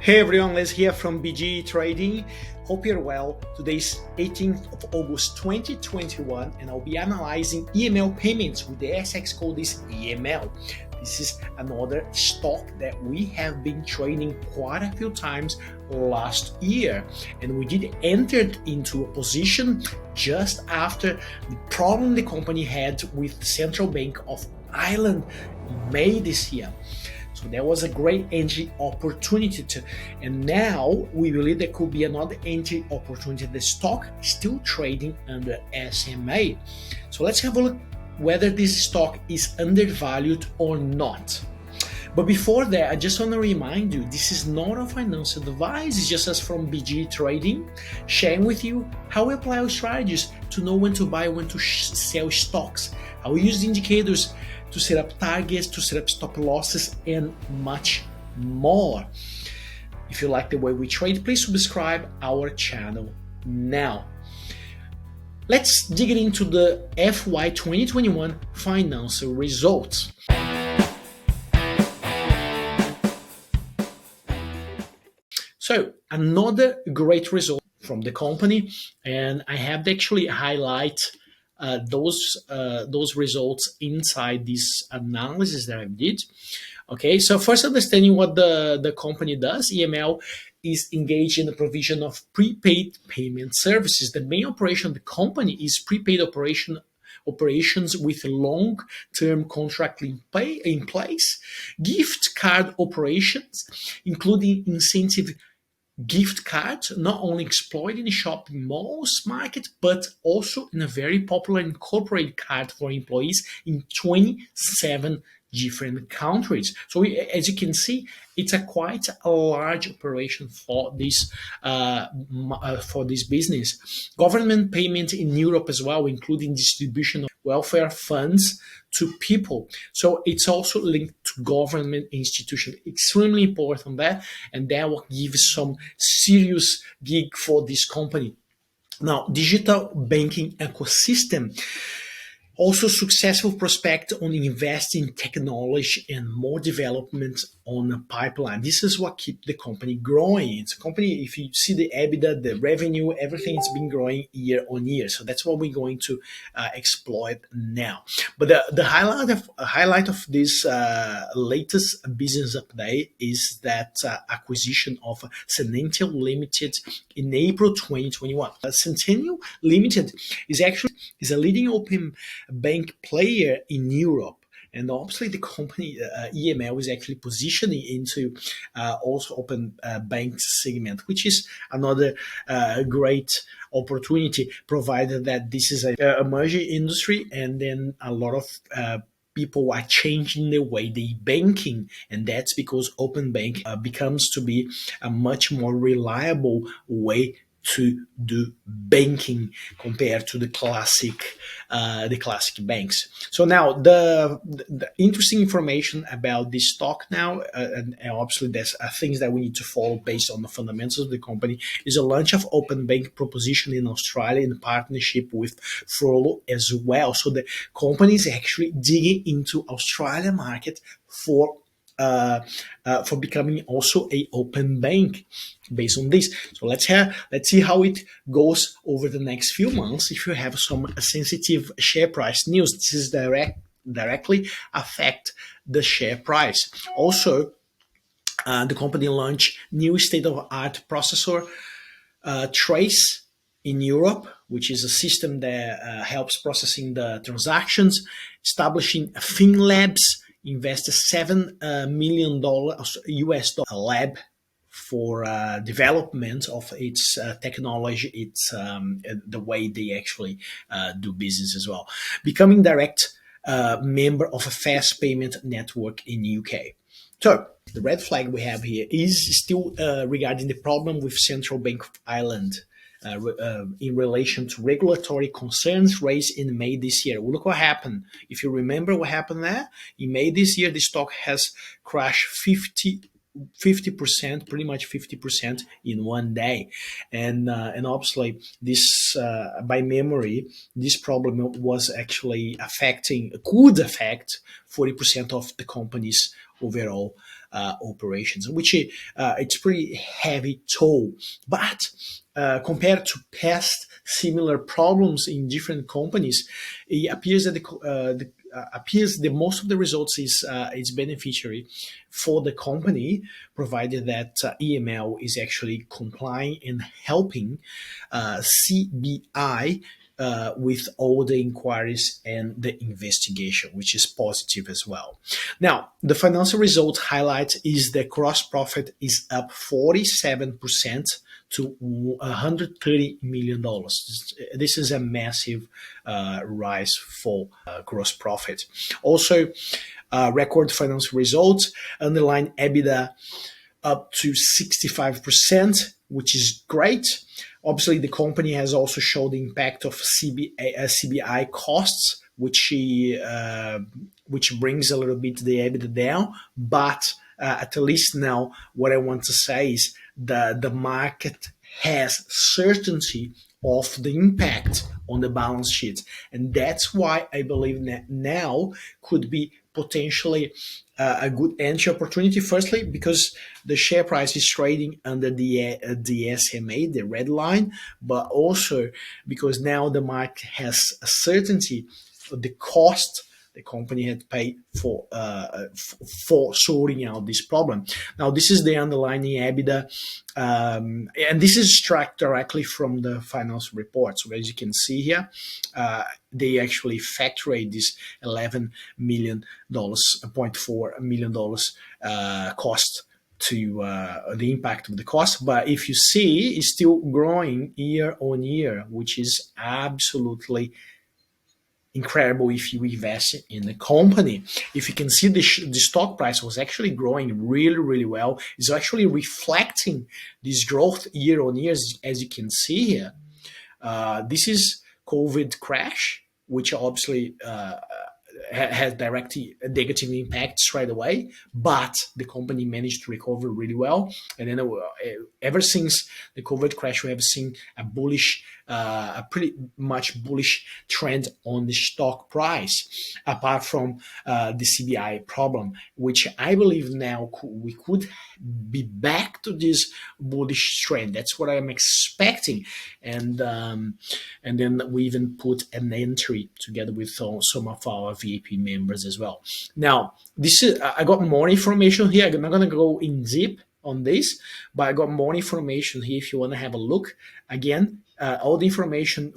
Hey everyone, Les here from BG Trading. Hope you're well. Today's 18th of August 2021 and I'll be analyzing EML payments with the SX code is EML. This is another stock that we have been trading quite a few times last year, and we did enter into a position just after the problem the company had with the Central Bank of Ireland in May this year. So there was a great entry opportunity and now we believe there could be another entry opportunity. The stock is still trading under SMA. So let's have a look whether this stock is undervalued or not. But before that, I just want to remind you, this is not a financial advice. It's just us from BG Trading, sharing with you how we apply our strategies to know when to buy, when to sell stocks, how we use the indicators to set up targets, to set up stop losses, and much more. If you like the way we trade, please subscribe our channel now. Let's dig into the FY 2021 financial results. So another great result from the company, and I have to actually highlight those results inside this analysis that I did. Okay, so first understanding what the company does. EML is engaged in the provision of prepaid payment services. The main operation of the company is prepaid operations with long-term contract in place, gift card operations, including incentive gift cards, not only exploited in the shopping malls market, but also in a very popular and corporate card for employees in 27 different countries. So as you can see, it's quite a large operation for this business. Government payment in Europe as well, including distribution of welfare funds to people. So it's also linked to government institution. Extremely important that, and that will give some serious gig for this company. Now, digital banking ecosystem. Also successful prospect on investing in technology and more development on a pipeline. This is what keeps the company growing. It's a company, if you see the EBITDA, the revenue, everything's been growing year on year. So that's what we're going to exploit now. But the highlight of this latest business update is that acquisition of Centennial Limited in April 2021. Centennial Limited is a leading open bank player in Europe. And obviously the company EML is actually positioning into also open bank segment, which is another great opportunity, provided that this is a emerging industry and then a lot of people are changing the way they banking, and that's because open bank becomes to be a much more reliable way to do banking compared to the classic banks. So now the interesting information about this stock now, and obviously there's things that we need to follow based on the fundamentals of the company, is a launch of open bank proposition in Australia in partnership with Frollo as well. So the company is actually digging into Australian market for becoming also a open bank based on this. So let's see how it goes over the next few months. If you have some sensitive share price news, this is directly affect the share price. Also, the company launched new state-of-the-art processor Trace in Europe, which is a system that helps processing the transactions, establishing FinLabs, invested $7 million US lab for development of its technology, its the way they actually do business as well. Becoming direct member of a fast payment network in UK. So the red flag we have here is still regarding the problem with Central Bank of Ireland. In relation to regulatory concerns raised in May this year. Well, look what happened. If you remember what happened there, in May this year, the stock has crashed 50%, pretty much 50% in one day. And obviously this, by memory, this problem was actually could affect 40% of the company's overall operations, which it's pretty heavy toll. But compared to past similar problems in different companies, it appears that the most of the results is beneficiary for the company, provided that EML is actually complying and helping CBI with all the inquiries and the investigation, which is positive as well. Now, the financial result highlight is the gross profit is up 47% to $130 million. This is a massive rise for gross profit. Also, record financial results, underlying EBITDA up to 65%, which is great. Obviously, the company has also showed the impact of CBI costs, which brings a little bit the EBITDA down. But at least now, what I want to say is the market has certainty of the impact on the balance sheet, and that's why I believe that now could be potentially a good entry opportunity. Firstly, because the share price is trading under the SMA, the red line, but also because now the market has a certainty for the cost the company had paid for sorting out this problem. Now, this is the underlying EBITDA, and this is extracted directly from the financial report. So as you can see here, they actually factor this $11 million, $0.4 million cost to the impact of the cost. But if you see, it's still growing year on year, which is absolutely incredible if you invest in the company. If you can see, the stock price was actually growing really, really well. It's actually reflecting this growth year on year, as you can see here. This is COVID crash, which obviously has direct negative impact straight away, but the company managed to recover really well. And then ever since the COVID crash, we have seen a pretty much bullish trend on the stock price, apart from the CBI problem, which I believe now we could be back to this bullish trend. That's what I'm expecting. And then we even put an entry together with some of our VIP members as well. Now, I got more information here. I'm not going to go in deep on this, but I got more information here if you want to have a look. Again, all the information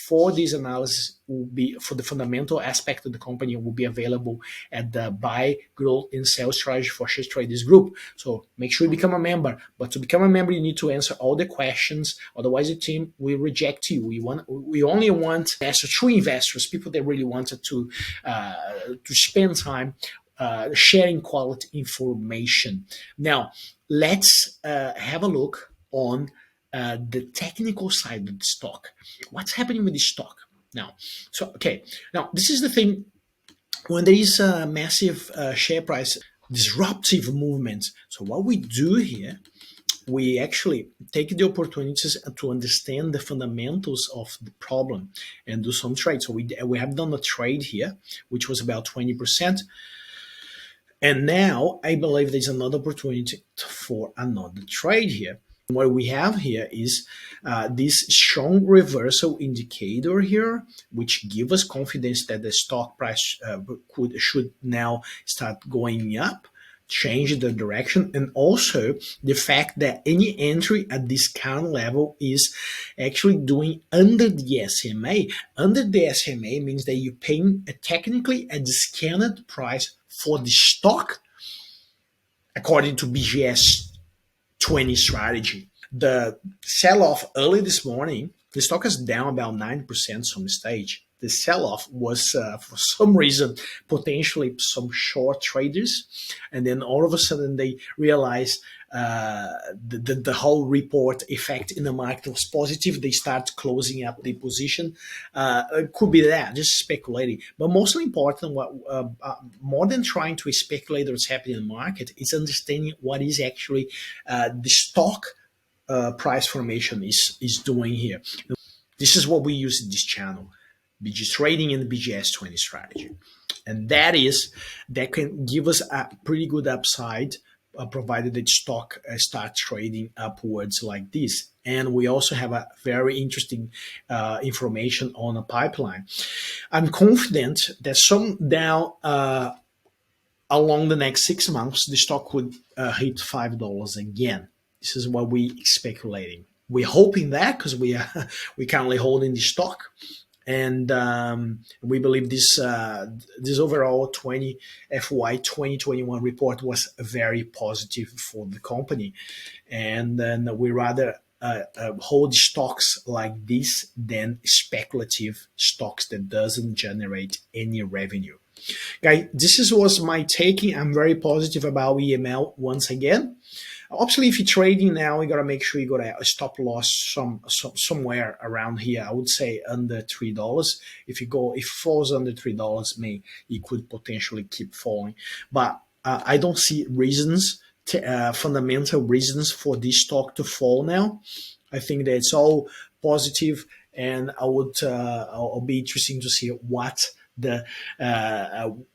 for this analysis will be, for the fundamental aspect of the company, will be available at the Buy, Grow, and Sell Strategy for Share Traders group. So make sure you become a member. But to become a member, you need to answer all the questions. Otherwise, the team will reject you. We only want investors, true investors, people that really wanted to spend time sharing quality information. Now, let's have a look on the technical side of the stock. What's happening with the stock now? Now this is the thing. When there is a massive share price disruptive movement, so what we do here, we actually take the opportunities to understand the fundamentals of the problem and do some trades. So we have done a trade here, which was about 20%. And now I believe there's another opportunity for another trade here. What we have here is this strong reversal indicator here, which gives us confidence that the stock price should now start going up, change the direction, and also the fact that any entry at this current level is actually doing under the SMA. Under the SMA means that you're paying technically a discounted price for the stock according to BGS 20 strategy. The sell-off early this morning, the stock is down about 9% from stage. The sell-off was, for some reason, potentially some short traders. And then all of a sudden they realized the whole report effect in the market was positive. They start closing up the position. It could be that, just speculating. But mostly important, more than trying to speculate what's happening in the market, is understanding what is actually the stock price formation is doing here. This is what we use in this channel, BG trading and the BGS 20 strategy. And that can give us a pretty good upside provided the stock starts trading upwards like this. And we also have a very interesting information on a pipeline. I'm confident that some down along the next 6 months, the stock would hit $5 again. This is what we speculating. We're hoping that because we currently holding the stock, and we believe this overall FY 2021 report was very positive for the company, and then we rather hold stocks like this than speculative stocks that doesn't generate any revenue. Guys, was my taking. I'm very positive about EML once again. Obviously, if you're trading now, you gotta make sure you got a stop loss somewhere around here. I would say under $3. If it falls under $3, it could potentially keep falling. But I don't see reasons, fundamental reasons for this stock to fall now. I think that it's all positive, and I'll be interesting to see what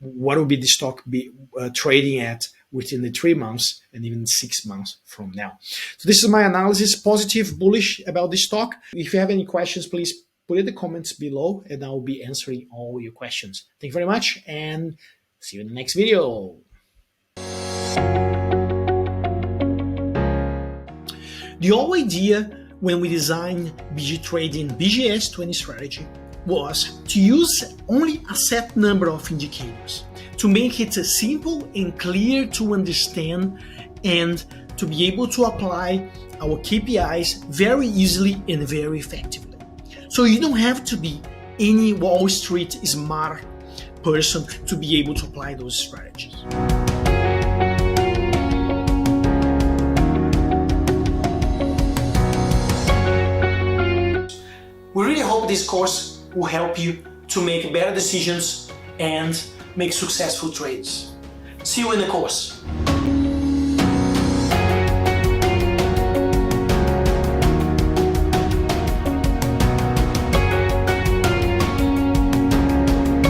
will be the stock be trading at within the 3 months and even 6 months from now. So this is my analysis, positive, bullish about the stock. If you have any questions, please put in the comments below and I'll be answering all your questions. Thank you very much and see you in the next video. The whole idea when we designed BG Trading BGS20 strategy was to use only a set number of indicators to make it simple and clear to understand and to be able to apply our KPIs very easily and very effectively. So you don't have to be any Wall Street smart person to be able to apply those strategies. We really hope this course will help you to make better decisions and make successful trades. See you in the course.